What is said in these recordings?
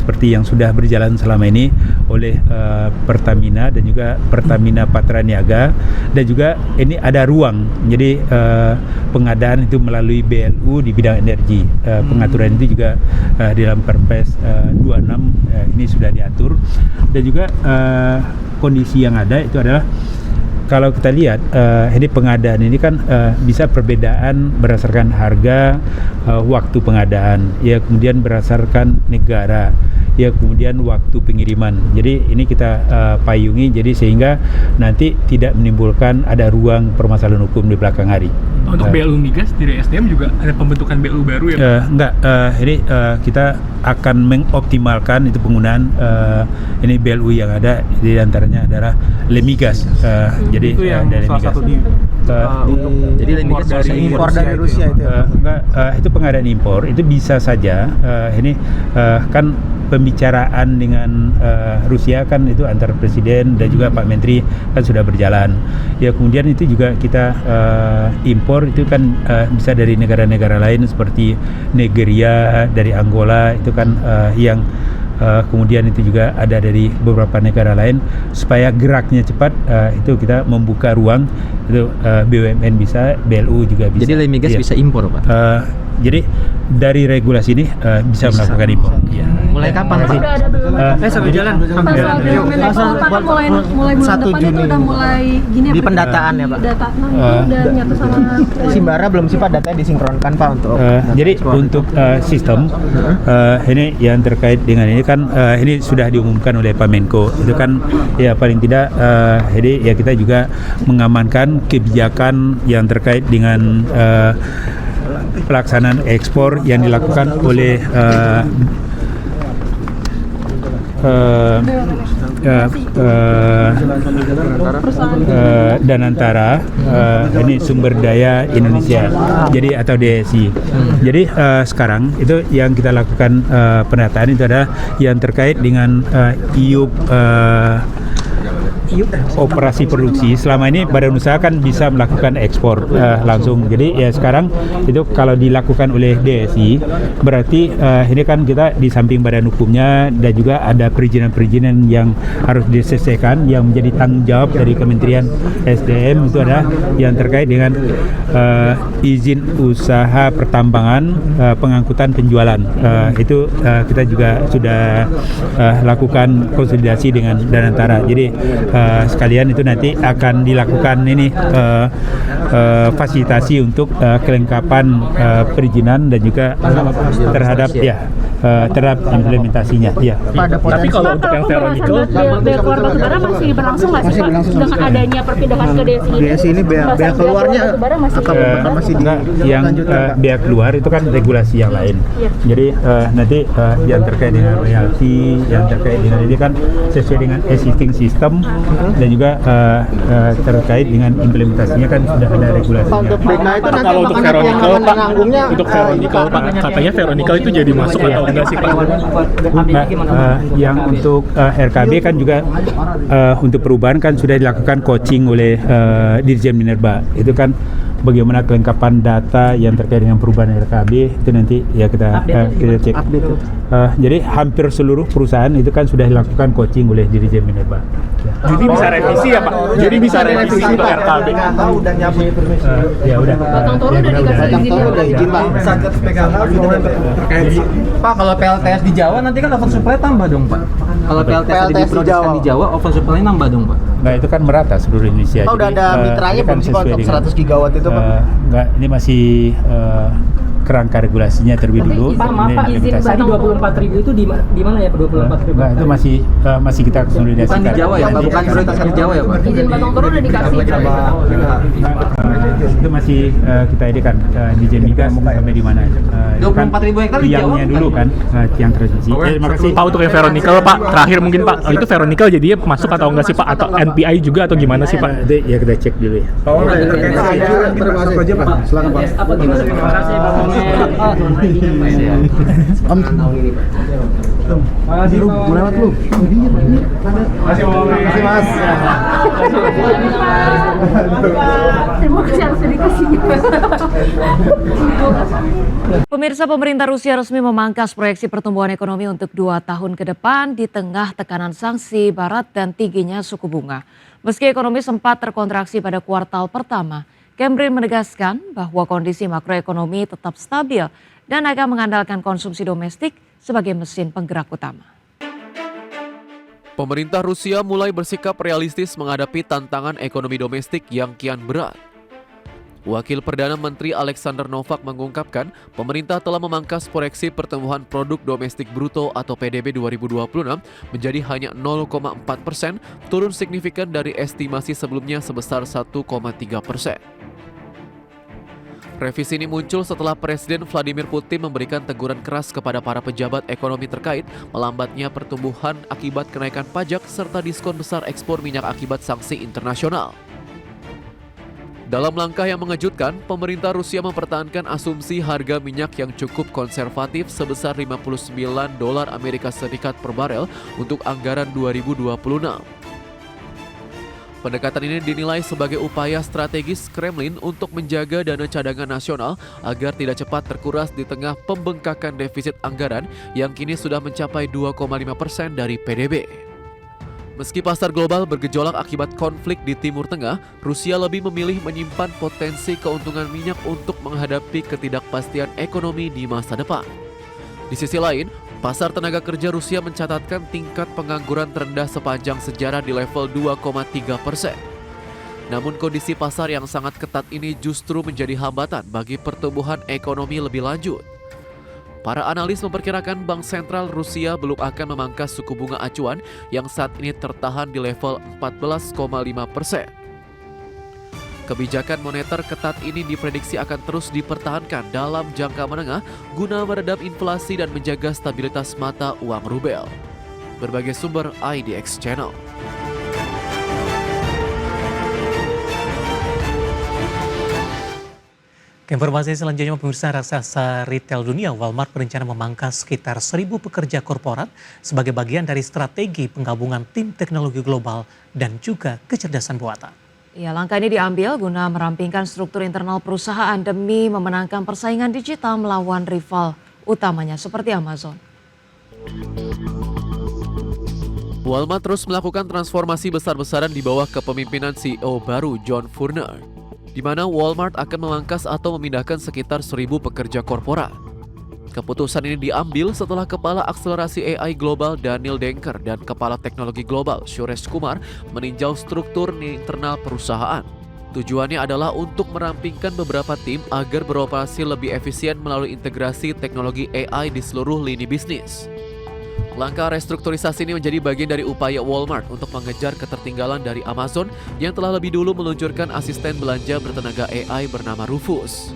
seperti yang sudah berjalan selama ini oleh Pertamina dan juga Pertamina Patraniaga, dan juga ini ada ruang. Jadi pengadaan itu melalui BLU di bidang energi. Pengaturan itu juga di dalam Perpres 26 ini sudah diatur, dan juga kondisi yang ada itu adalah kalau kita lihat ini pengadaan ini kan bisa perbedaan berdasarkan harga, waktu pengadaan, ya kemudian berdasarkan negara, ya kemudian waktu pengiriman. Jadi ini kita payungi jadi sehingga nanti tidak menimbulkan ada ruang permasalahan hukum di belakang hari. Untuk BLU Migas dari SDM juga ada pembentukan BLU baru ya Pak? Enggak, ini kita akan mengoptimalkan itu penggunaan ini BLU yang ada, di antaranya adalah Lemigas. Jadi itu yang dari salah Lemigas. satu Jadi Lemigas impor dari Rusia itu ya? Enggak, itu pengadaan impor itu bisa saja ini kan pembicaraan dengan Rusia kan itu antar presiden dan juga Pak Menteri kan sudah berjalan. Ya kemudian itu juga kita impor itu kan bisa dari negara-negara lain seperti Nigeria, dari Angola itu kan yang kemudian itu juga ada dari beberapa negara lain. Supaya geraknya cepat, itu kita membuka ruang, itu BUMN bisa, BLU juga bisa. Jadi Lemigas bisa impor Pak? Jadi dari regulasi ini bisa melakukan impor. Ya. Mulai kapan sih? Sampai jalan. Pak mulai bulan 1 depan Juni. itu udah mulai gini Di pendataan ya Pak? Data udah nyatu sama Simbara belum sih Pak datanya disinkronkan Pak untuk jadi untuk sistem ini yang terkait dengan ini kan ini sudah diumumkan oleh Pak Menko. Itu kan ya paling tidak jadi ya kita juga mengamankan kebijakan yang terkait dengan pelaksanaan ekspor yang dilakukan oleh Danantara, ini sumber daya Indonesia, jadi atau DSI. Jadi sekarang itu yang kita lakukan penataan itu adalah yang terkait dengan IUP operasi produksi. Selama ini badan usaha kan bisa melakukan ekspor langsung. Jadi ya sekarang itu kalau dilakukan oleh DSI berarti ini kan kita di samping badan hukumnya dan juga ada perizinan-perizinan yang harus diselesaikan yang menjadi tanggung jawab dari Kementerian SDM. Itu adalah yang terkait dengan izin usaha pertambangan, pengangkutan, penjualan. Itu kita juga sudah lakukan konsolidasi dengan Danantara. Jadi sekalian itu nanti akan dilakukan ini fasilitasi untuk kelengkapan perizinan dan juga terhadap terhadap implementasinya. Ya. Tapi kalau untuk yang ferronikel, bea keluar batubara masih berlangsung nggak sih Pak? Dengan adanya perpindahan ke DSI ini? DSI ini bea keluarnya masih yang bea keluar itu kan regulasi yang lain. Jadi nanti yang terkait dengan royalti, yang terkait dengan ini kan sesuai dengan existing system dan juga terkait dengan implementasinya kan sudah ada regulasinya. kalau untuk ferronikel Pak, untuk ferronikel Pak, katanya ferronikel itu jadi masuk atau enggak sih Pak? Yang untuk RKB kan juga untuk perubahan kan sudah dilakukan coaching oleh Dirjen Minerba. Itu kan bagaimana kelengkapan data yang terkait dengan perubahan RKB itu nanti ya kita cek. Jadi hampir seluruh perusahaan itu kan sudah dilakukan coaching oleh Dirjen Minerba. Jadi bisa revisi ya Pak? Jadi bisa revisi untuk RKB? Udah nyabut Ya udah. Batang Toru udah dikasih izin Pak. Satgas PKK terkait Pak, kalau PLTS di Jawa nanti kan oversupply tambah dong Pak. Kalau PLTS diproduksikan di Jawa oversupply nambah dong Pak. Nah itu kan merata seluruh Indonesia. Udah ada mitranya belum sih Pak untuk 100 gigawatt itu Pak? Enggak, ini masih kerangka regulasinya terlebih dulu. Pak, maaf Pak, izin tadi 24.000 itu di mana ya Pak? 24.000? Nah, itu masih kita konsolidasikan. Bukan di Jawa ya Pak, bukan prioritasnya di Jawa ya Pak? izin Batang Toru udah dikasih. Itu masih kita edikan di Jemigas sampai di mana? 24.000 hektar di Jawa. Tiangnya dulu kan, tiang transmisi. Terima kasih. Pak, untuk yang ferronikel Pak, terakhir mungkin Pak, itu ferronikel jadinya masuk atau enggak sih Pak? Atau NPI juga atau gimana sih Pak? Itu ya kita cek dulu ya. Termasuk aja Pak, silakan Pak. Apa gimana? Terima kasih Pak. Om. Gue lewat lu. Masih Mas. Terima kasih harus dikasih. Pemirsa, pemerintah Rusia resmi memangkas proyeksi pertumbuhan ekonomi untuk 2 tahun ke depan di tengah tekanan sanksi Barat dan tingginya suku bunga. Meski ekonomi sempat terkontraksi pada kuartal pertama, Kremlin menegaskan bahwa kondisi makroekonomi tetap stabil dan akan mengandalkan konsumsi domestik sebagai mesin penggerak utama. Pemerintah Rusia mulai bersikap realistis menghadapi tantangan ekonomi domestik yang kian berat. Wakil Perdana Menteri Alexander Novak mengungkapkan, pemerintah telah memangkas proyeksi pertumbuhan produk domestik bruto atau PDB 2026 menjadi hanya 0,4%, turun signifikan dari estimasi sebelumnya sebesar 1,3%. Revisi ini muncul setelah Presiden Vladimir Putin memberikan teguran keras kepada para pejabat ekonomi terkait melambatnya pertumbuhan akibat kenaikan pajak serta diskon besar ekspor minyak akibat sanksi internasional. Dalam langkah yang mengejutkan, pemerintah Rusia mempertahankan asumsi harga minyak yang cukup konservatif sebesar $59 Amerika Serikat per barel untuk anggaran 2026. Pendekatan ini dinilai sebagai upaya strategis Kremlin untuk menjaga dana cadangan nasional agar tidak cepat terkuras di tengah pembengkakan defisit anggaran yang kini sudah mencapai 2,5% dari PDB. Meski pasar global bergejolak akibat konflik di Timur Tengah, Rusia lebih memilih menyimpan potensi keuntungan minyak untuk menghadapi ketidakpastian ekonomi di masa depan. Di sisi lain, pasar tenaga kerja Rusia mencatatkan tingkat pengangguran terendah sepanjang sejarah di level 2,3%. Namun kondisi pasar yang sangat ketat ini justru menjadi hambatan bagi pertumbuhan ekonomi lebih lanjut. Para analis memperkirakan Bank Sentral Rusia belum akan memangkas suku bunga acuan yang saat ini tertahan di level 14,5%. Kebijakan moneter ketat ini diprediksi akan terus dipertahankan dalam jangka menengah guna meredam inflasi dan menjaga stabilitas mata uang rubel. Berbagai sumber IDX Channel. Informasi selanjutnya, pemirsa, raksasa retail dunia Walmart berencana memangkas sekitar 1.000 pekerja korporat sebagai bagian dari strategi penggabungan tim teknologi global dan juga kecerdasan buatan. Ya, langkah ini diambil guna merampingkan struktur internal perusahaan demi memenangkan persaingan digital melawan rival utamanya seperti Amazon. Walmart terus melakukan transformasi besar-besaran di bawah kepemimpinan CEO baru John Furner, di mana Walmart akan memangkas atau memindahkan sekitar 1.000 pekerja korporat. Keputusan ini diambil setelah Kepala Akselerasi AI Global Daniel Denker dan Kepala Teknologi Global Suresh Kumar meninjau struktur internal perusahaan. Tujuannya adalah untuk merampingkan beberapa tim agar beroperasi lebih efisien melalui integrasi teknologi AI di seluruh lini bisnis. Langkah restrukturisasi ini menjadi bagian dari upaya Walmart untuk mengejar ketertinggalan dari Amazon yang telah lebih dulu meluncurkan asisten belanja bertenaga AI bernama Rufus.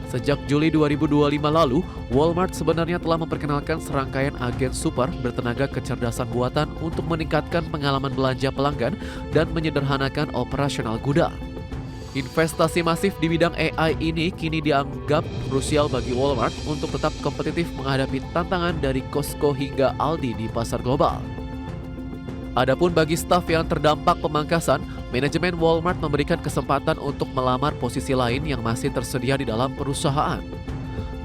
Sejak Juli 2025 lalu, Walmart sebenarnya telah memperkenalkan serangkaian agen super bertenaga kecerdasan buatan untuk meningkatkan pengalaman belanja pelanggan dan menyederhanakan operasional gudang. Investasi masif di bidang AI ini kini dianggap krusial bagi Walmart untuk tetap kompetitif menghadapi tantangan dari Costco hingga Aldi di pasar global. Adapun bagi staf yang terdampak pemangkasan, manajemen Walmart memberikan kesempatan untuk melamar posisi lain yang masih tersedia di dalam perusahaan.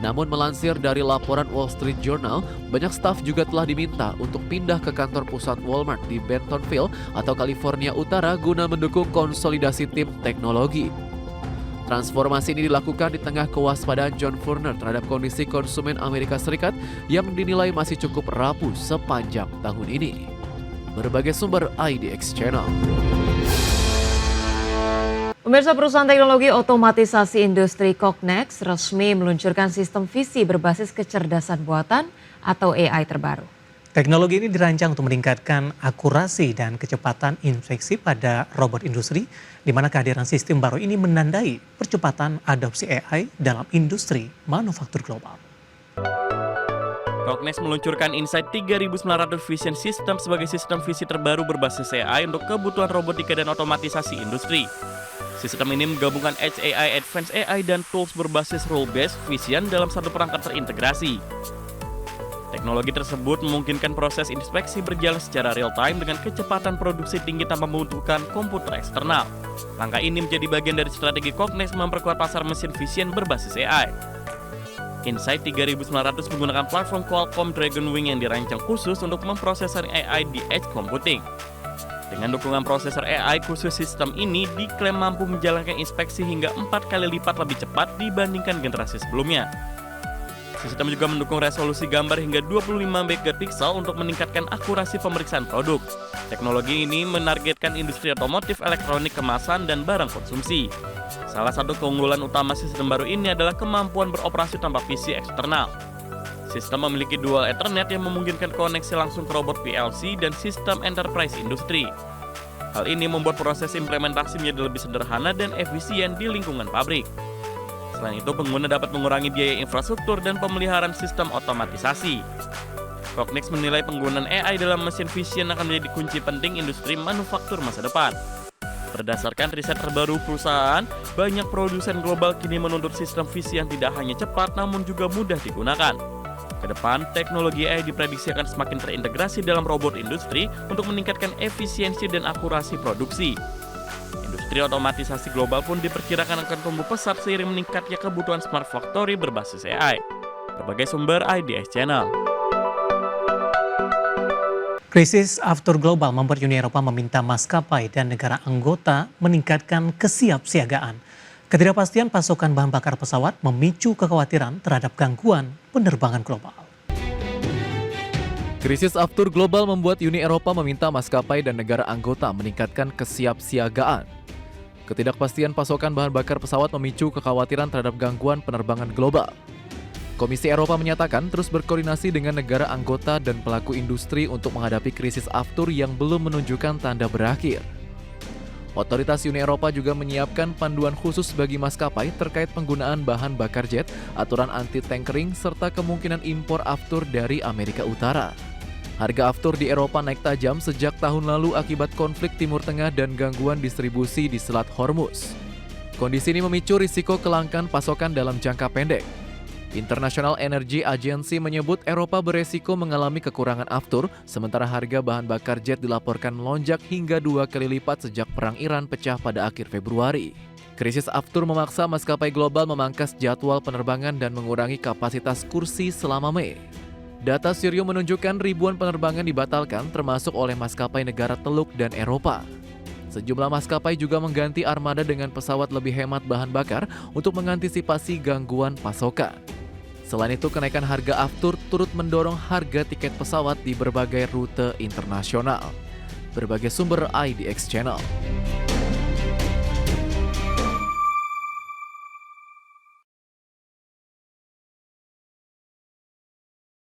Namun melansir dari laporan Wall Street Journal, banyak staf juga telah diminta untuk pindah ke kantor pusat Walmart di Bentonville atau California Utara guna mendukung konsolidasi tim teknologi. Transformasi ini dilakukan di tengah kewaspadaan John Furner terhadap kondisi konsumen Amerika Serikat yang dinilai masih cukup rapuh sepanjang tahun ini. Berbagai sumber IDX Channel. Pemirsa, perusahaan teknologi otomatisasi industri Cognex resmi meluncurkan sistem visi berbasis kecerdasan buatan atau AI terbaru. Teknologi ini dirancang untuk meningkatkan akurasi dan kecepatan inspeksi pada robot industri, di mana kehadiran sistem baru ini menandai percepatan adopsi AI dalam industri manufaktur global. Cognex meluncurkan Insight 3900 Vision System sebagai sistem visi terbaru berbasis AI untuk kebutuhan robotika dan otomatisasi industri. Sistem ini menggabungkan Edge AI, Advanced AI, dan tools berbasis role-based vision dalam satu perangkat terintegrasi. Teknologi tersebut memungkinkan proses inspeksi berjalan secara real-time dengan kecepatan produksi tinggi tanpa membutuhkan komputer eksternal. Langkah ini menjadi bagian dari strategi Cognex memperkuat pasar mesin vision berbasis AI. Insight 3900 menggunakan platform Qualcomm Dragonwing yang dirancang khusus untuk memprosesor AI di edge computing. Dengan dukungan prosesor AI khusus, sistem ini diklaim mampu menjalankan inspeksi hingga 4 kali lipat lebih cepat dibandingkan generasi sebelumnya. Sistem juga mendukung resolusi gambar hingga 25 megapiksel untuk meningkatkan akurasi pemeriksaan produk. Teknologi ini menargetkan industri otomotif, elektronik, kemasan, dan barang konsumsi. Salah satu keunggulan utama sistem baru ini adalah kemampuan beroperasi tanpa PC eksternal. Sistem memiliki dual Ethernet yang memungkinkan koneksi langsung ke robot PLC dan sistem enterprise industri. Hal ini membuat proses implementasi menjadi lebih sederhana dan efisien di lingkungan pabrik. Selain itu, pengguna dapat mengurangi biaya infrastruktur dan pemeliharaan sistem otomatisasi. Cognex menilai penggunaan AI dalam mesin vision akan menjadi kunci penting industri manufaktur masa depan. Berdasarkan riset terbaru perusahaan, banyak produsen global kini menuntut sistem vision yang tidak hanya cepat namun juga mudah digunakan. Kedepan, teknologi AI diprediksi akan semakin terintegrasi dalam robot industri untuk meningkatkan efisiensi dan akurasi produksi. Industri otomatisasi global pun diperkirakan akan tumbuh pesat seiring meningkatnya kebutuhan smart factory berbasis AI. Berbagai sumber IDX Channel. Krisis aftur global membuat Uni Eropa meminta maskapai dan negara anggota meningkatkan kesiapsiagaan. Ketidakpastian pasokan bahan bakar pesawat memicu kekhawatiran terhadap gangguan penerbangan global. Krisis aftur global membuat Uni Eropa meminta maskapai dan negara anggota meningkatkan kesiapsiagaan. Ketidakpastian pasokan bahan bakar pesawat memicu kekhawatiran terhadap gangguan penerbangan global. Komisi Eropa menyatakan terus berkoordinasi dengan negara anggota dan pelaku industri untuk menghadapi krisis aftur yang belum menunjukkan tanda berakhir. Otoritas Uni Eropa juga menyiapkan panduan khusus bagi maskapai terkait penggunaan bahan bakar jet, aturan anti-tankering, serta kemungkinan impor aftur dari Amerika Utara. Harga aftur di Eropa naik tajam sejak tahun lalu akibat konflik Timur Tengah dan gangguan distribusi di Selat Hormuz. Kondisi ini memicu risiko kelangkaan pasokan dalam jangka pendek. International Energy Agency menyebut Eropa beresiko mengalami kekurangan aftur, sementara harga bahan bakar jet dilaporkan melonjak hingga 2 kali lipat sejak perang Iran pecah pada akhir Februari. Krisis aftur memaksa maskapai global memangkas jadwal penerbangan dan mengurangi kapasitas kursi selama Mei. Data Sirio menunjukkan ribuan penerbangan dibatalkan termasuk oleh maskapai negara Teluk dan Eropa. Sejumlah maskapai juga mengganti armada dengan pesawat lebih hemat bahan bakar untuk mengantisipasi gangguan pasokan. Selain itu, kenaikan harga aftur turut mendorong harga tiket pesawat di berbagai rute internasional. Berbagai sumber IDX Channel.